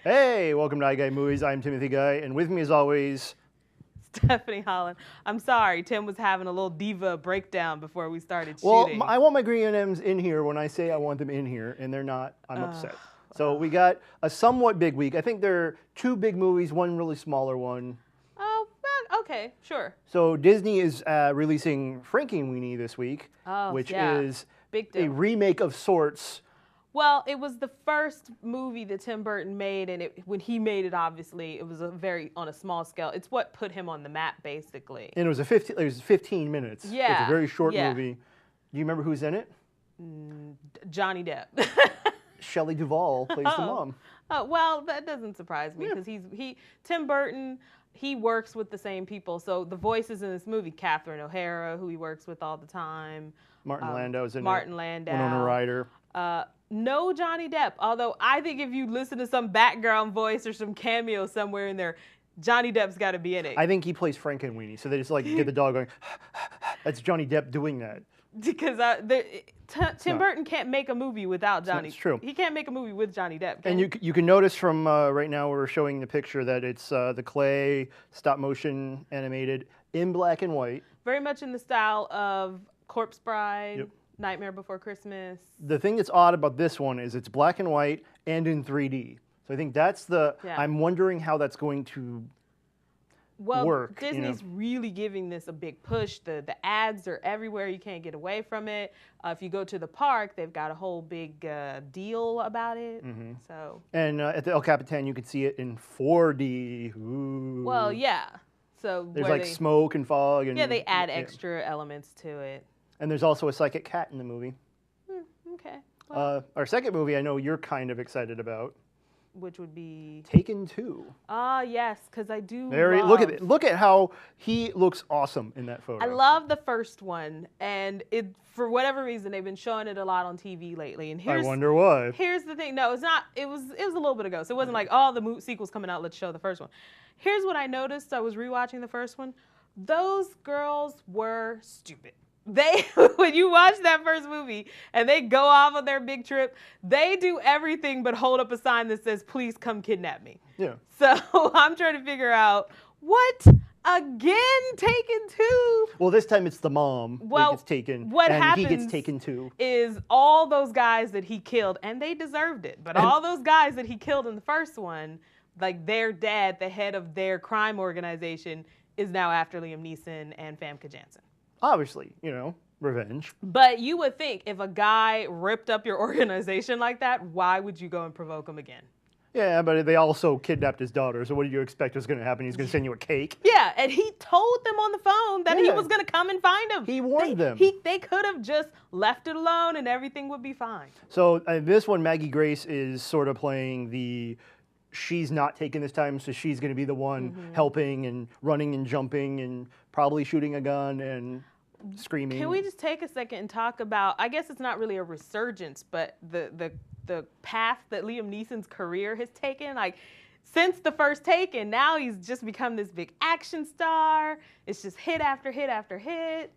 Hey, welcome to iGuide Movies. I'm Timothy Guy, and with me as always, Stephanie Holland. I'm sorry, Tim was having a little diva breakdown before we started well, shooting. I want my green M&Ms in here when I say I want them in here, and they're not. I'm upset. So we got a somewhat big week. I think there are two big movies, one really smaller one. Oh, well, okay, sure. So Disney is releasing Frankenweenie this week, which is big a deal. remake of sorts. Well, it was the first movie that Tim Burton made, and when he made it, obviously, it was on a small scale. It's what put him on the map, basically. And it was 15 minutes. Yeah. It's a very short movie. Do you remember who's in it? Johnny Depp. Shelley Duvall plays the mom. Oh, well, that doesn't surprise me because Tim Burton, he works with the same people. So the voices in this movie, Catherine O'Hara, who he works with all the time. Martin Landau's in it. Martin Landau. Winona Ryder. No Johnny Depp, although I think if you listen to some background voice or some cameo somewhere in there, Johnny Depp's got to be in it. I think he plays Frankenweenie, so they just like get the dog going, that's Johnny Depp doing that. Because Tim Burton can't make a movie without Johnny. That's true. He can't make a movie with Johnny Depp. And you can notice from right now we're showing the picture that it's the clay stop motion animated in black and white. Very much in the style of Corpse Bride, Nightmare Before Christmas. The thing that's odd about this one is it's black and white and in 3D. So I think that's I'm wondering how that's going to work. Disney's really giving this a big push. The ads are everywhere. You can't get away from it. If you go to the park, they've got a whole big deal about it. So. And at the El Capitan, you can see it in 4D. Ooh. Well, yeah. So there's like smoke and fog. And, they add extra elements to it. And there's also a psychic cat in the movie. Okay. Well, our second movie I know you're kind of excited about. Which would be? Taken 2. Yes, because I do Look at how he looks awesome in that photo. I love the first one, and for whatever reason, they've been showing it a lot on TV lately. And I wonder why. Here's the thing. No, it's not. It was a little bit ago, so it wasn't like, oh, the sequel's coming out, let's show the first one. Here's what I noticed. I was rewatching the first one. Those girls were stupid. When you watch that first movie and they go off on their big trip, they do everything but hold up a sign that says, please come kidnap me. Yeah. So I'm trying to figure out, what? Again, Taken 2? Well, this time it's the mom that gets taken. What and happens he gets taken too. Is all those guys that he killed, and they deserved it, but all those guys that he killed in the first one, like their dad, the head of their crime organization, is now after Liam Neeson and Famke Janssen. Obviously, revenge. But you would think if a guy ripped up your organization like that, why would you go and provoke him again? Yeah, but they also kidnapped his daughter, so what do you expect is going to happen? He's going to send you a cake? Yeah, and he told them on the phone that he was going to come and find him. He warned them. They could have just left it alone and everything would be fine. So this one, Maggie Grace is sort of playing she's not taking this time, so she's going to be the one helping and running and jumping and probably shooting a gun and screaming. Can we just take a second and talk about, I guess it's not really a resurgence, but the path that Liam Neeson's career has taken? Like, since the first Taken, now he's just become this big action star. It's just hit after hit after hit.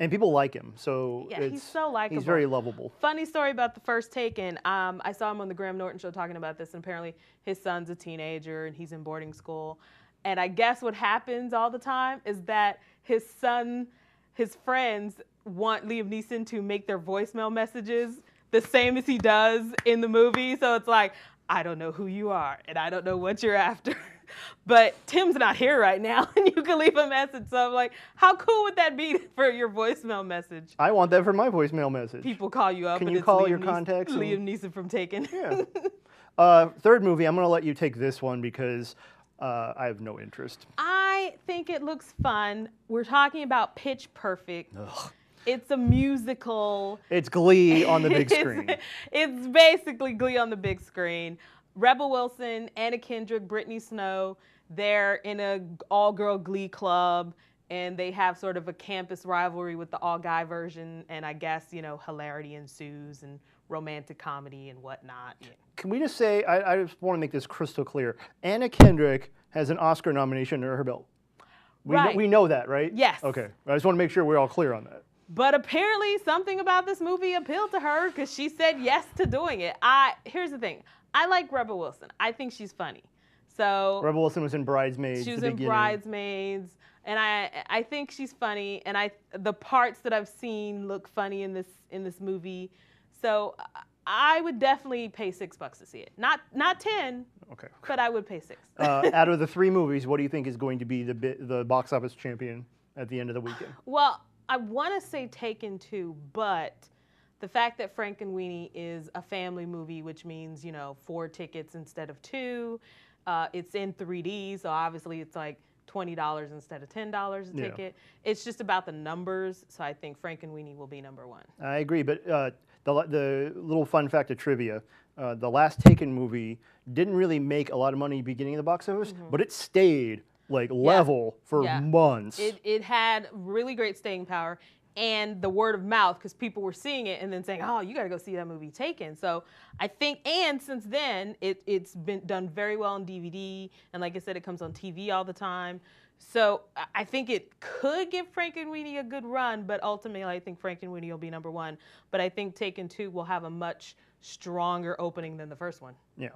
And people like him, so he's so likable. He's very lovable. Funny story about the first Taken. I saw him on the Graham Norton show talking about this, and apparently his son's a teenager and he's in boarding school. And I guess what happens all the time is that his friends want Liam Neeson to make their voicemail messages the same as he does in the movie. So it's like, I don't know who you are, and I don't know what you're after. But Tim's not here right now, and you can leave a message. So I'm like, how cool would that be for your voicemail message? I want that for my voicemail message. People call you up. Can and you it's call Liam your contacts? Liam Neeson from Taken. Yeah. Third movie, I'm going to let you take this one because I have no interest. I think it looks fun. We're talking about Pitch Perfect. Ugh. It's a musical. It's Glee on the big screen. It's basically Glee on the big screen. Rebel Wilson, Anna Kendrick, Brittany Snow, they're in an all-girl Glee club, and they have sort of a campus rivalry with the all-guy version, and I guess, hilarity ensues and romantic comedy and whatnot. Yeah. Can we just say, I just want to make this crystal clear, Anna Kendrick has an Oscar nomination under her belt. We know that, right? Yes. Okay. I just want to make sure we're all clear on that. But apparently something about this movie appealed to her because she said yes to doing it. Here's the thing. I like Rebel Wilson. I think she's funny. So Rebel Wilson was in Bridesmaids. she was the in beginning. Bridesmaids, and I think she's funny, and the parts that I've seen look funny in this movie. So I would definitely pay $6 to see it. Not 10. Okay. But I would pay 6. Out of the 3 movies, what do you think is going to be the box office champion at the end of the weekend? Well, I want to say Taken 2, but the fact that Frankenweenie is a family movie, which means 4 tickets instead of 2. It's in 3D, so obviously it's like $20 instead of $10 a ticket. It's just about the numbers, so I think Frankenweenie will be number 1. I agree, but the little fun fact of trivia, the last Taken movie didn't really make a lot of money beginning of the box office, but it stayed like level for months. It had really great staying power. And the word of mouth, because people were seeing it and then saying, oh, you got to go see that movie Taken. So I think, and since then, it's been done very well on DVD. And like I said, it comes on TV all the time. So I think it could give Frankenweenie a good run, but ultimately I think Frankenweenie will be number 1. But I think Taken 2 will have a much stronger opening than the first one. Yeah.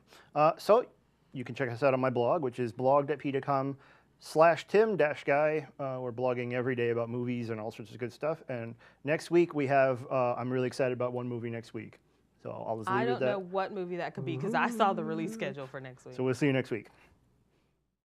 So you can check us out on my blog, which is blog.p.com/Tim-Guy. We're blogging every day about movies and all sorts of good stuff. And next week we have, I'm really excited about one movie next week. So I'll just leave it at that. I don't know what movie that could be because I saw the release schedule for next week. So we'll see you next week.